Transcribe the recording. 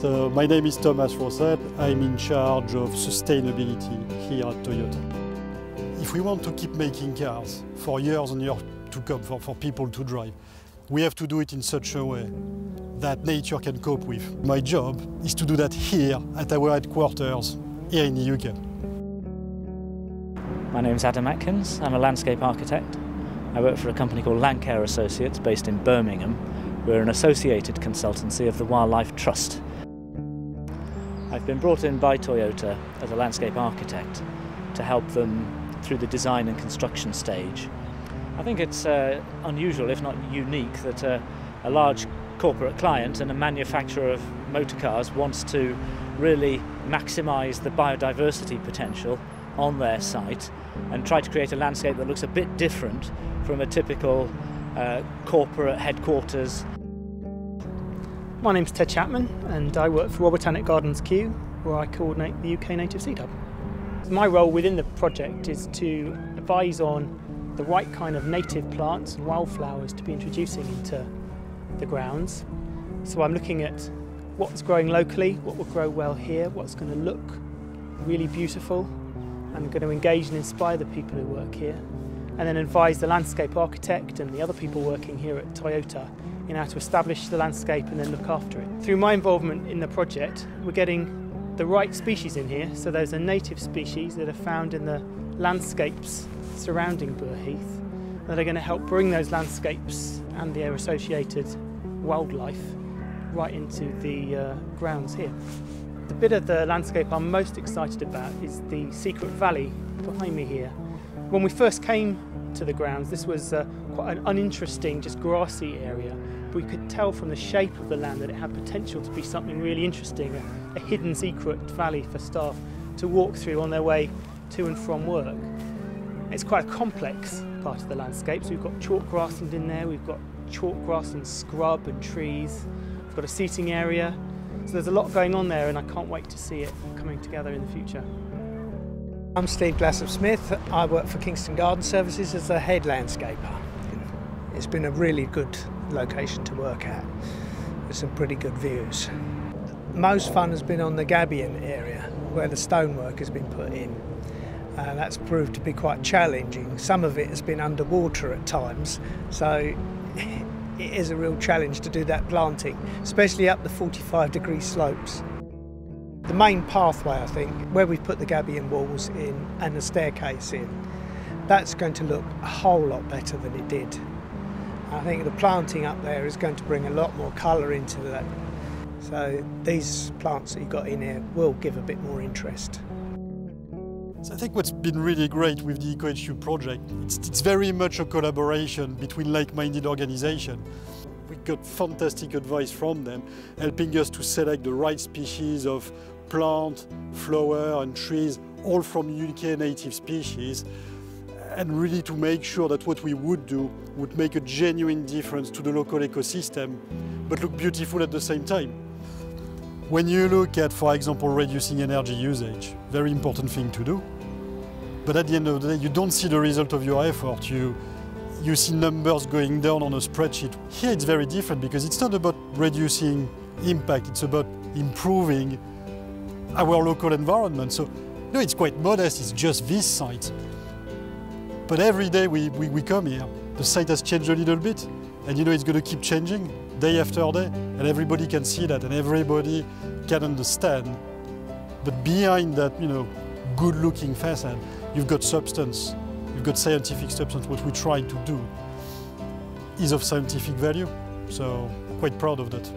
My name is Thomas Rosselle. I'm in charge of sustainability here at Toyota. If we want to keep making cars for years and years to come, for people to drive, we have to do it in such a way that nature can cope with. My job is to do that here at our headquarters here in the UK. My name is Atkins. I'm a landscape architect. I work for a company called Landcare Associates based in Birmingham. We're an associated consultancy of the Wildlife Trust. I've been brought in by Toyota as a landscape architect to help them through the design and construction stage. I think it's unusual, if not unique, that a large corporate client and a manufacturer of motor cars wants to really maximise the biodiversity potential on their site and try to create a landscape that looks a bit different from a typical corporate headquarters. My name's Ted Chapman and I work for Royal Botanic Gardens Kew, where I coordinate the UK Native Seed Hub. My role within the project is to advise on the right kind of native plants and wildflowers to be introducing into the grounds. So I'm looking at what's growing locally, what will grow well here, what's going to look really beautiful, and going to engage and inspire the people who work here, and then advise the landscape architect and the other people working here at Toyota in how to establish the landscape and then look after it. Through my involvement in the project, we're getting the right species in here. So there's a native species that are found in the landscapes surrounding Burheath that are going to help bring those landscapes and their associated wildlife right into the grounds here. The bit of the landscape I'm most excited about is the secret valley behind me here. When we first came to the grounds, this was quite an uninteresting, just grassy area. But we could tell from the shape of the land that it had potential to be something really interesting, a hidden secret valley for staff to walk through on their way to and from work. It's quite a complex part of the landscape, so we've got chalk grassland in there, we've got chalk grassland scrub and trees, we've got a seating area. So there's a lot going on there and I can't wait to see it coming together in the future. I'm Steve Glassop-Smith. I work for Kingston Garden Services as the head landscaper. It's been a really good location to work at with some pretty good views. Most fun has been on the Gabion area where the stonework has been put in. That's proved to be quite challenging. Some of it has been underwater at times, so it is a real challenge to do that planting, especially up the 45-degree slopes. The main pathway, I think, where we've put the gabion walls in and the staircase in, that's going to look a whole lot better than it did. I think the planting up there is going to bring a lot more colour into that. So these plants that you've got in here will give a bit more interest. So I think what's been really great with the EcoHQ project, it's very much a collaboration between like-minded organizations. We got fantastic advice from them, helping us to select the right species of plant, flower and trees, all from UK native species, and really to make sure that what we would do would make a genuine difference to the local ecosystem, but look beautiful at the same time. When you look at, for example, reducing energy usage, very important thing to do, but at the end of the day, you don't see the result of your effort. You see numbers going down on a spreadsheet. Here it's very different because it's not about reducing impact, it's about improving our local environment. So, no, it's quite modest, it's just this site. But every day we come here, the site has changed a little bit, and you know it's going to keep changing day after day, and everybody can see that, and everybody can understand. But behind that, you know, good-looking facade, you've got substance. You've got scientific substance. What we try to do is of scientific value, so quite proud of that.